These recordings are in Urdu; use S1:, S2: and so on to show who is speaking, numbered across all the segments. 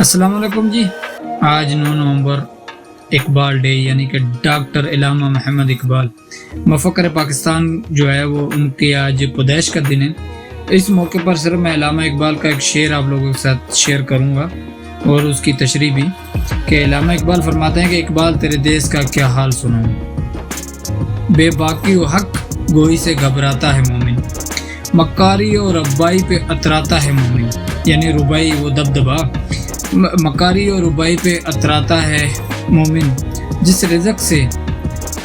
S1: السلام علیکم جی. آج 9 نومبر اقبال ڈے یعنی کہ ڈاکٹر علامہ محمد اقبال مفکر پاکستان جو ہے وہ ان کی آج پیدائش کا دن ہے. اس موقع پر صرف میں علامہ اقبال کا ایک شعر آپ لوگوں کے ساتھ شیئر کروں گا اور اس کی تشریح بھی کہ علامہ اقبال فرماتے ہیں کہ اقبال تیرے دیس کا کیا حال سناؤں، بے باکی و حق گوئی سے گھبراتا ہے مومن، مکاری اور ربائی پہ اتراتا ہے مومن. یعنی ربائی وہ دبدبا، مکاری اور ربائی پہ اتراتا ہے مومن. جس رزق سے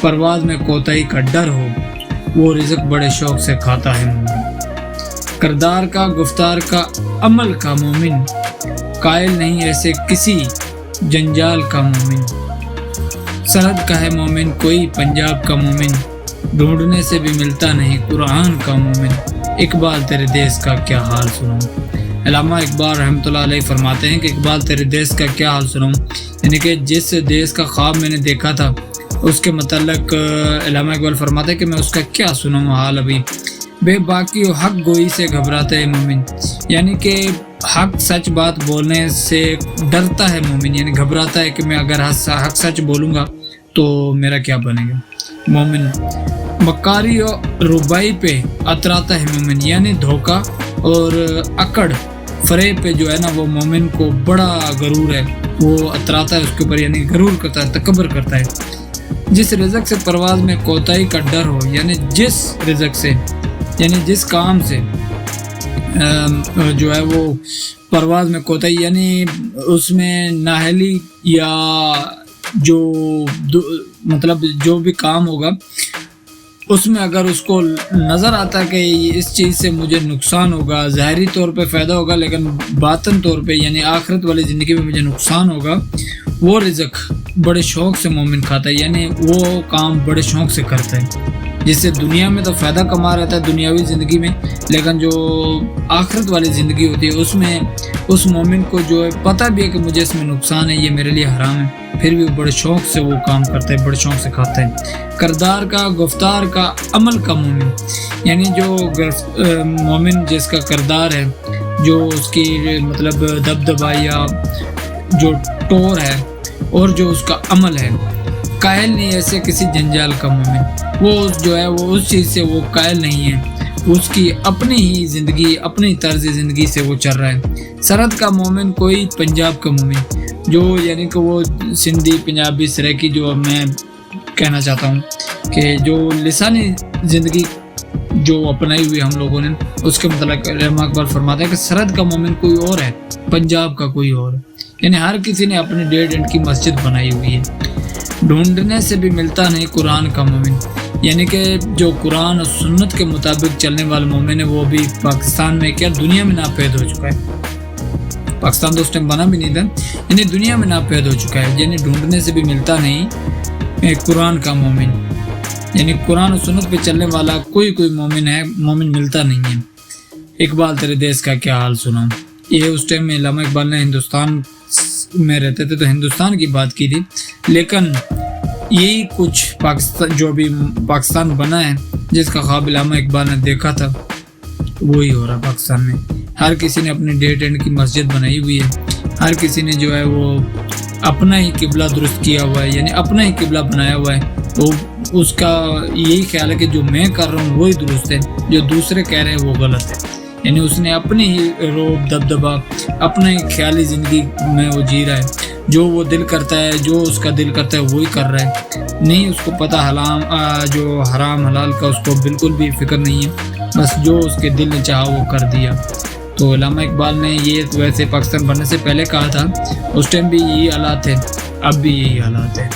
S1: پرواز میں کوتاہی کا ڈر ہو وہ رزق بڑے شوق سے کھاتا ہے مومن. کردار کا گفتار کا عمل کا مومن، قائل نہیں ایسے کسی جنجال کا مومن. سرحد کا ہے مومن کوئی پنجاب کا مومن، ڈھونڈنے سے بھی ملتا نہیں قرآن کا مومن. اقبال تیرے دیس کا کیا حال سنوں. علامہ اقبال رحمۃ اللہ علیہ فرماتے ہیں کہ اقبال تیرے دیس کا کیا حال سنوں، یعنی کہ جس دیس کا خواب میں نے دیکھا تھا اس کے متعلق علامہ اقبال فرماتے ہیں کہ میں اس کا کیا سنوں حال. ابھی بے باکی و حق گوئی سے گھبراتا ہے مومن، یعنی کہ حق سچ بات بولنے سے ڈرتا ہے مومن، یعنی گھبراتا ہے کہ میں اگر حق سچ بولوں گا تو میرا کیا بنے گا. مومن مکاری اور ربائی پہ اتراتا ہے مومن، یعنی دھوکہ اور اکڑ فریب پہ جو ہے نا وہ مومن کو بڑا غرور ہے، وہ اتراتا ہے اس کے اوپر، یعنی غرور کرتا ہے، تکبر کرتا ہے. جس رزق سے پرواز میں کوتاہی کا ڈر ہو، یعنی جس رزق سے، یعنی جس کام سے جو ہے وہ پرواز میں کوتاہی، یعنی اس میں نااہلی یا جو مطلب جو بھی کام ہوگا اس میں اگر اس کو نظر آتا کہ اس چیز سے مجھے نقصان ہوگا، ظاہری طور پہ فائدہ ہوگا لیکن باطن طور پہ یعنی آخرت والی زندگی میں مجھے نقصان ہوگا، وہ رزق بڑے شوق سے مومن کھاتا ہے، یعنی وہ کام بڑے شوق سے کرتا ہے. جس سے دنیا میں تو فائدہ کما رہتا ہے دنیاوی زندگی میں، لیکن جو آخرت والی زندگی ہوتی ہے اس میں اس مومن کو جو ہے پتہ بھی ہے کہ مجھے اس میں نقصان ہے، یہ میرے لیے حرام ہے، پھر بھی بڑے شوق سے وہ کام کرتا ہے، بڑے شوق سے کھاتا ہے. کردار کا گفتار کا عمل کا مومن، یعنی جو مومن جس کا کردار ہے، جو اس کی مطلب دبدبا یا جو ٹور ہے اور جو اس کا عمل ہے، قائل نہیں ایسے کسی جنجال کا مومن. وہ جو ہے وہ اس چیز سے وہ قائل نہیں ہے، اس کی اپنی ہی زندگی، اپنی طرز زندگی سے وہ چل رہا ہے. سرحد کا مومن کوئی پنجاب کا مومن، جو یعنی کہ وہ سندھی پنجابی سریکی جو میں کہنا چاہتا ہوں کہ جو لسانی زندگی جو اپنائی ہوئی ہم لوگوں نے، اس کے متعلق علامہ اقبال فرماتا ہے کہ سرحد کا مومن کوئی اور ہے، پنجاب کا کوئی اور ہے. یعنی ہر کسی نے اپنی ڈیڈ اینڈ کی مسجد بنائی ہوئی ہے. ڈھونڈنے سے بھی ملتا نہیں قرآن کا مومن، یعنی کہ جو قرآن اور سنت کے مطابق چلنے والا مومن ہے وہ بھی پاکستان میں کیا دنیا میں ناپید ہو چکا ہے. پاکستان تو اس ٹائم بنا بھی نہیں تھا، یعنی دنیا میں ناپید ہو چکا ہے. یعنی ڈھونڈنے سے بھی ملتا نہیں قرآن کا مومن، یعنی قرآن اور سنت پہ چلنے والا کوئی مومن ہے، مومن ملتا نہیں ہے. اقبال تیرے دیس کا کیا حال سناؤں. یہ اس ٹائم میں علامہ اقبال نے ہندوستان میں رہتے تھے تو ہندوستان کی بات کی تھی، لیکن یہی کچھ پاکستان جو بھی پاکستان بنا ہے جس کا خواب علامہ اقبال نے دیکھا تھا وہی ہو رہا پاکستان میں. ہر کسی نے اپنی ڈیٹ اینڈ کی مسجد بنائی ہوئی ہے، ہر کسی نے جو ہے وہ اپنا ہی قبلہ درست کیا ہوا ہے، یعنی اپنا ہی قبلہ بنایا ہوا ہے. وہ اس کا یہی خیال ہے کہ جو میں کر رہا ہوں وہی درست ہے، جو دوسرے کہہ رہے ہیں وہ غلط ہے. یعنی اس نے اپنی ہی روب دبدبا، اپنا ہی خیالی زندگی میں وہ جی رہا ہے. جو وہ دل کرتا ہے، جو اس کا دل کرتا ہے وہی کر رہا ہے. نہیں اس کو پتہ جو حرام حلال کا اس کو بالکل بھی فکر نہیں ہے، بس جو اس کے دل نے چاہا وہ کر دیا. تو علامہ اقبال نے یہ ویسے پاکستان بننے سے پہلے کہا تھا، اس ٹائم بھی یہی حالات تھے، اب بھی یہی حالات ہیں.